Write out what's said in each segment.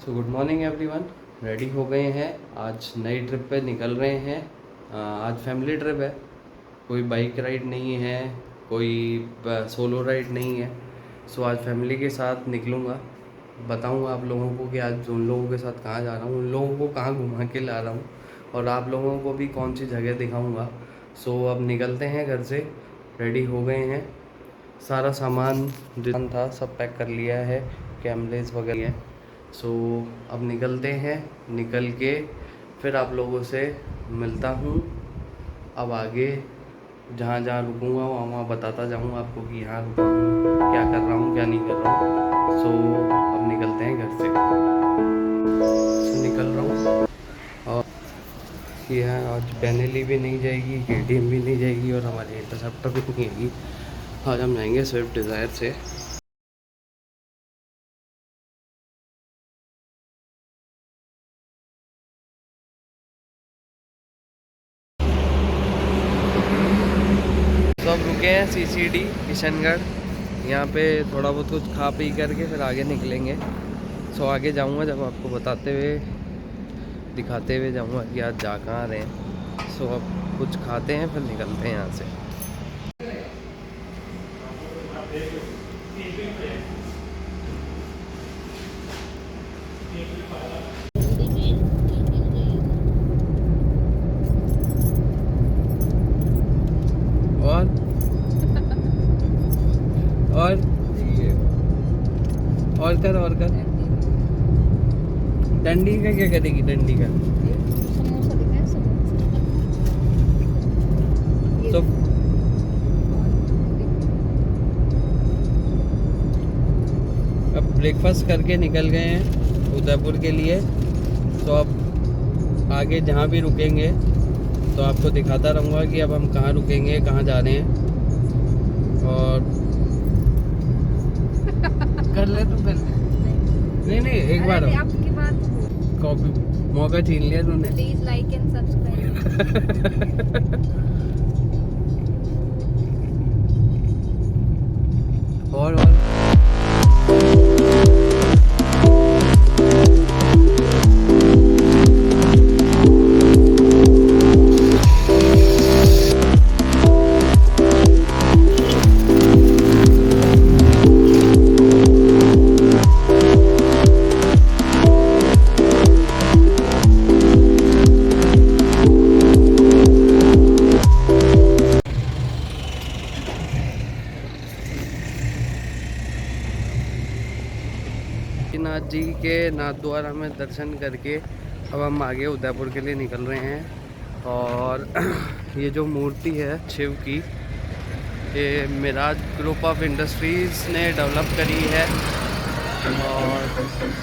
Good morning everyone. Ready हो गए हैं, आज नई ट्रिप पे निकल रहे हैं। आज फैमिली ट्रिप है, कोई बाइक राइड नहीं है, कोई सोलो राइड नहीं है। सो आज फैमिली के साथ निकलूँगा, बताऊँगा आप लोगों को कि आज उन लोगों के साथ कहाँ जा रहा हूँ, उन लोगों को कहाँ घुमा के ला रहा हूँ और आप लोगों को भी कौन सी जगह दिखाऊँगा। सो अब निकलते हैं घर से, रेडी हो गए हैं, सारा सामान जितना था सब पैक कर लिया है, कैमरेज वगैरह। सो अब निकलते हैं, निकल के फिर आप लोगों से मिलता हूँ। अब आगे जहाँ जहाँ रुकूँगा वहाँ वहाँ बताता जाऊँगा आपको कि यहाँ रुका हूँ, क्या कर रहा हूँ, क्या नहीं कर रहा हूँ। सो अब निकलते हैं घर से। निकल रहा हूँ और ये आज बेनेली भी नहीं जाएगी, KTM भी नहीं जाएगी और हमारी इंटरसेप्टर भी नहीं आएगी। आज हम जाएंगे स्विफ्ट डिज़ायर से। तो अब रुके हैं CCD किशनगढ़, यहाँ पे थोड़ा बहुत कुछ खा पी करके फिर आगे निकलेंगे। सो आगे जाऊँगा जब आपको बताते हुए दिखाते हुए जाऊँगा कि आज जा कहाँ रहे हैं। सो अब कुछ खाते हैं फिर निकलते हैं यहाँ से। और कर डंडी का क्या करेगी? डंडी का तो अब ब्रेकफास्ट करके निकल गए हैं उदयपुर के लिए। तो अब आगे जहाँ भी रुकेंगे तो आपको दिखाता रहूँगा कि अब हम कहाँ रुकेंगे, कहाँ जा रहे हैं। और कर ले तो कर ले। नहीं एक बार आपकी बात कॉपी मौका छीन लिया तूने। Please like and subscribe. और नाथ जी के नाथ द्वारा में दर्शन करके अब हम आगे उदयपुर के लिए निकल रहे हैं। और ये जो मूर्ति है शिव की, ये मिराज ग्रुप ऑफ इंडस्ट्रीज़ ने डेवलप करी है और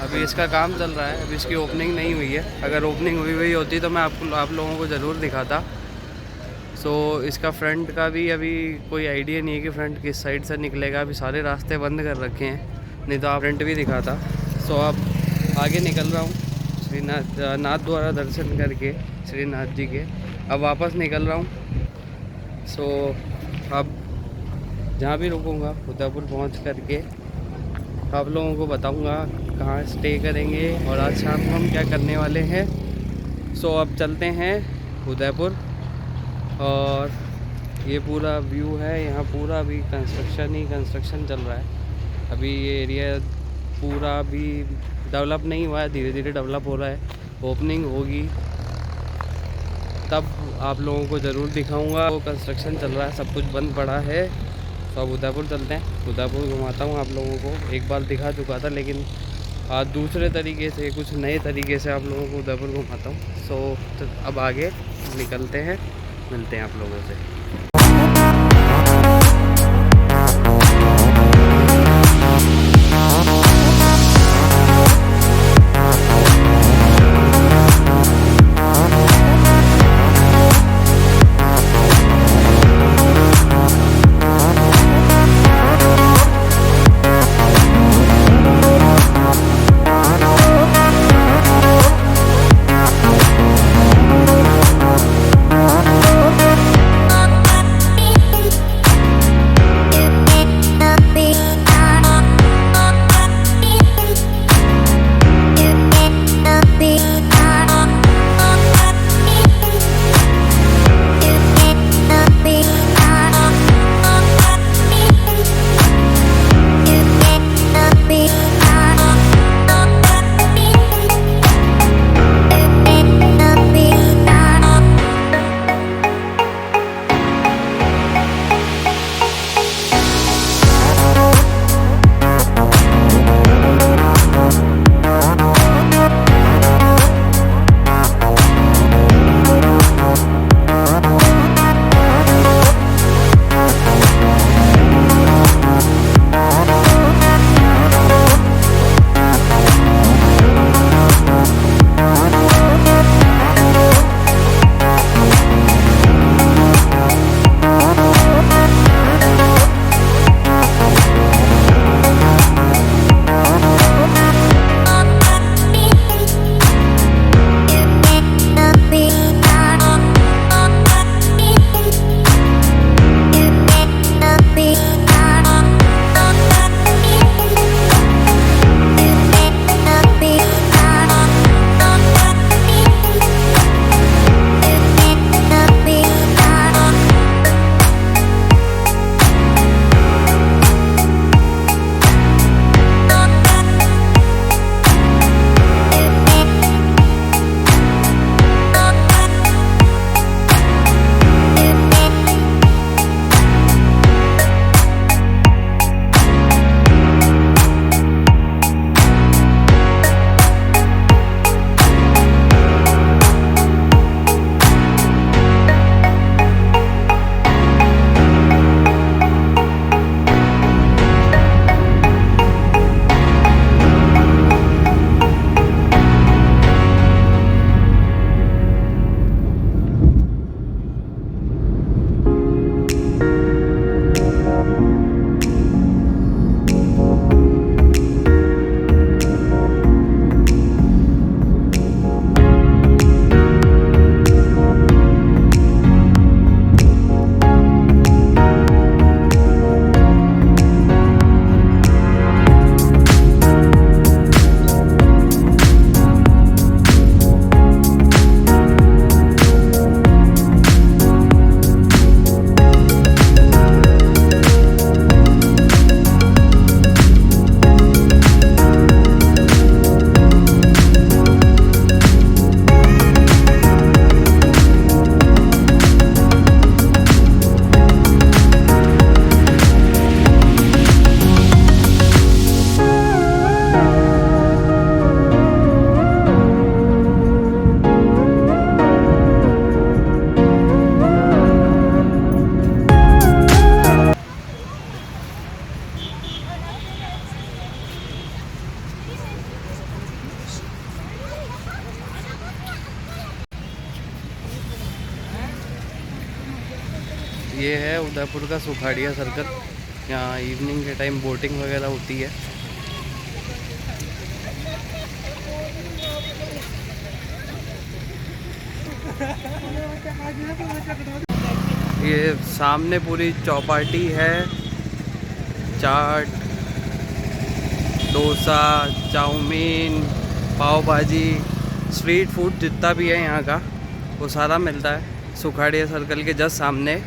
अभी इसका काम चल रहा है, अभी इसकी ओपनिंग नहीं हुई है। अगर ओपनिंग हुई होती तो मैं आप लोगों को ज़रूर दिखाता। सो इसका फ्रंट का भी अभी कोई आइडिया नहीं है कि फ्रंट किस साइड से निकलेगा, अभी सारे रास्ते बंद कर रखे हैं, नहीं तो आप फ्रंट भी दिखाता। सो अब आगे निकल रहा हूँ नाथ द्वारा दर्शन करके श्रीनाथ जी के, अब वापस निकल रहा हूँ। सो अब जहाँ भी रुकूँगा उदयपुर पहुँच करके आप लोगों को बताऊँगा कहाँ स्टे करेंगे और आज शाम को हम क्या करने वाले हैं। सो अब चलते हैं उदयपुर। और ये पूरा व्यू है, यहाँ पूरा अभी कंस्ट्रक्शन चल रहा है। अभी ये एरिया पूरा अभी डेवलप नहीं हुआ है, धीरे धीरे डेवलप हो रहा है। ओपनिंग होगी तब आप लोगों को ज़रूर दिखाऊंगा। वो कंस्ट्रक्शन चल रहा है, सब कुछ बंद पड़ा है। तो अब उदयपुर चलते हैं, उदयपुर घुमाता हूँ आप लोगों को। एक बार दिखा चुका था लेकिन आज दूसरे तरीके से, कुछ नए तरीके से आप लोगों को उदयपुर घुमाता हूँ। सो अब आगे निकलते हैं, मिलते हैं आप लोगों से। ये है उदयपुर का सुखाड़िया सर्कल। यहाँ इवनिंग के टाइम बोटिंग वगैरह होती है। ये सामने पूरी चौपाटी है। चाट, डोसा, चाउमीन, पाव भाजी, स्ट्रीट फूड जितना भी है यहाँ का वो सारा मिलता है सुखाड़िया सर्कल के जस्ट सामने।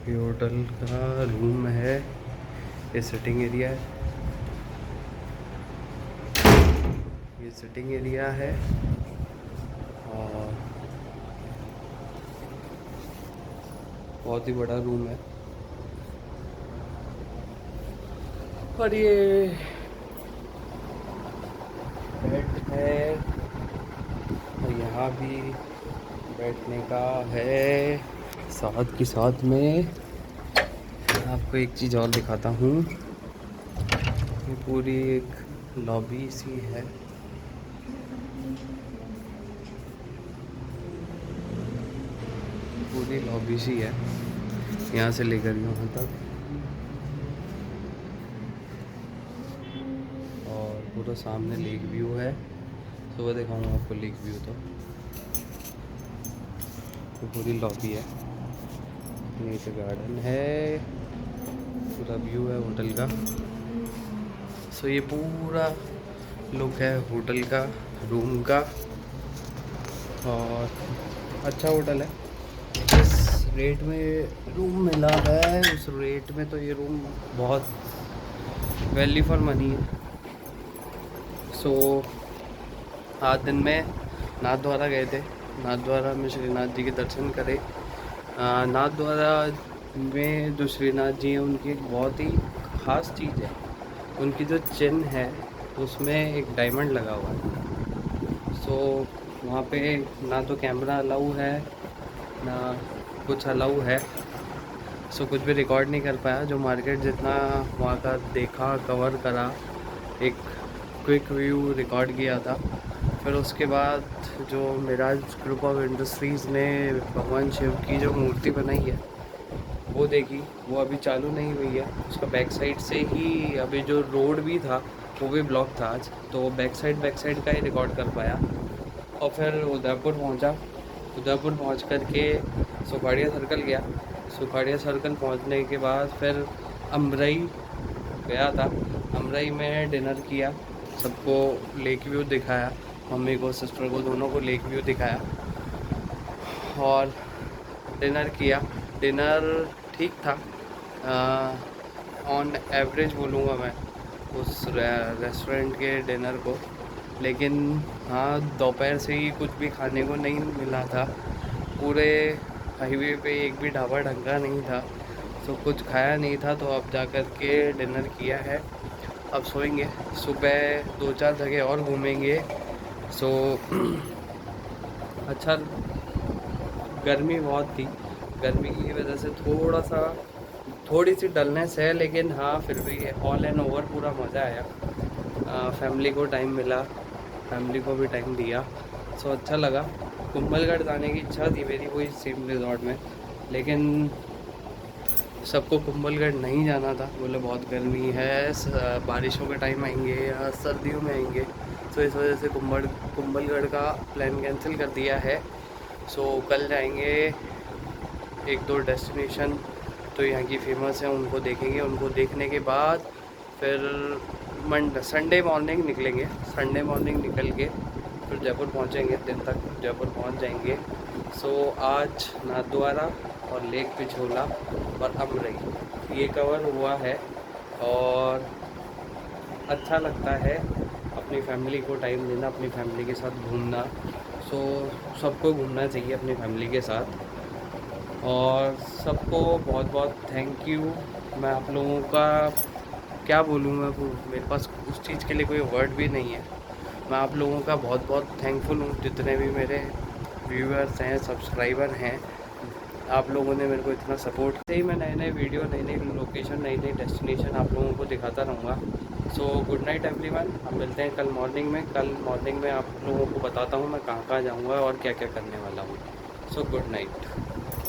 होटल का रूम है, ये सिटिंग एरिया है, ये सिटिंग एरिया है और बहुत ही बड़ा रूम है। और ये बेड है और यहाँ भी बैठने का है। साथ के साथ में आपको एक चीज़ और दिखाता हूँ, ये पूरी एक लॉबी सी है। पूरी लॉबी सी है यहाँ से लेकर यहाँ तक, और पूरा सामने लेक व्यू है। सुबह दिखाऊंगा आपको लेक व्यू। तो पूरी लॉबी है, नीचे गार्डन है, पूरा व्यू है होटल का। सो ये पूरा लुक है होटल का, रूम का, और अच्छा होटल है। जिस रेट में रूम मिला है उस रेट में तो ये रूम बहुत वैल्यू फॉर मनी है। सो आज दिन में नाथद्वारा गए थे, नाथद्वारा में श्रीनाथ जी के दर्शन करे। नाथद्वारा में जो श्रीनाथ जी हैं उनकी एक बहुत ही ख़ास चीज़ है, उनकी जो चिन्ह है उसमें एक डायमंड लगा हुआ है। सो वहाँ पे ना तो कैमरा अलाउ है ना कुछ अलाउ है। सो कुछ भी रिकॉर्ड नहीं कर पाया। जो मार्केट जितना वहाँ का देखा, कवर करा, एक क्विक व्यू रिकॉर्ड किया था। फिर उसके बाद जो मिराज ग्रुप ऑफ इंडस्ट्रीज़ ने भगवान शिव की जो मूर्ति बनाई है वो देखी। वो अभी चालू नहीं हुई है, उसका बैक साइड से ही अभी जो रोड भी था वो भी ब्लॉक था आज, तो बैक साइड का ही रिकॉर्ड कर पाया। और फिर उदयपुर पहुंचा, उदयपुर पहुंच कर के सुखाड़िया सर्कल गया। सुखाड़िया सर्कल पहुंचने के बाद फिर अमरई गया था, अमरई में डिनर किया, सबको लेक व्यू दिखाया, मम्मी को, सिस्टर को, दोनों को लेक व्यू दिखाया और डिनर किया। डिनर ठीक था, ऑन एवरेज बोलूँगा मैं उस रेस्टोरेंट के डिनर को। लेकिन हाँ, दोपहर से ही कुछ भी खाने को नहीं मिला था। पूरे हाईवे पे एक भी ढाबा ढंग का नहीं था। तो कुछ खाया नहीं था, तो अब जा कर के डिनर किया है। अब सोएंगे, सुबह 2-4 जगह और घूमेंगे। सो अच्छा, गर्मी बहुत थी, गर्मी की वजह से थोड़ी सी डलनेस है, लेकिन हाँ फिर भी ऑल एंड ओवर पूरा मज़ा आया। फैमिली को टाइम मिला, फैमिली को भी टाइम दिया, सो अच्छा लगा। कुंभलगढ़ जाने की इच्छा थी मेरी कोई सिम रिजॉर्ट में, लेकिन सबको कुंभलगढ़ नहीं जाना था, बोले बहुत गर्मी है, बारिशों के टाइम आएंगे या सर्दियों में आएंगे, तो इस वजह से कुंभलगढ़ का प्लान कैंसिल कर दिया है। सो कल जाएंगे 1-2 डेस्टिनेशन तो यहाँ की फेमस है, उनको देखेंगे। उनको देखने के बाद फिर संडे मॉर्निंग निकलेंगे। संडे मॉर्निंग निकल के फिर जयपुर पहुँचेंगे, दिन तक जयपुर पहुँच जाएंगे। सो आज नाथद्वारा और लेक पिछोला और अमरई ये कवर हुआ है, और अच्छा लगता है अपनी फैमिली को टाइम देना, अपनी फैमिली के साथ घूमना। सो सबको घूमना चाहिए अपनी फैमिली के साथ, और सबको बहुत बहुत थैंक यू। मैं आप लोगों का क्या बोलूँ, मैं मेरे पास उस चीज़ के लिए कोई वर्ड भी नहीं है। मैं आप लोगों का बहुत बहुत थैंकफुल हूँ, जितने भी मेरे व्यूअर्स हैं, सब्सक्राइबर हैं। आप लोगों ने मेरे को इतना सपोर्ट से ही मैं नए नए वीडियो, नई नई लोकेशन, नई नई डेस्टिनेशन आप लोगों को दिखाता रहूँगा। सो गुड नाइट एवरीवन, हम मिलते हैं कल मॉर्निंग में। कल मॉर्निंग में आप लोगों को बताता हूँ मैं कहाँ कहाँ जाऊँगा और क्या क्या करने वाला हूँ। So good night.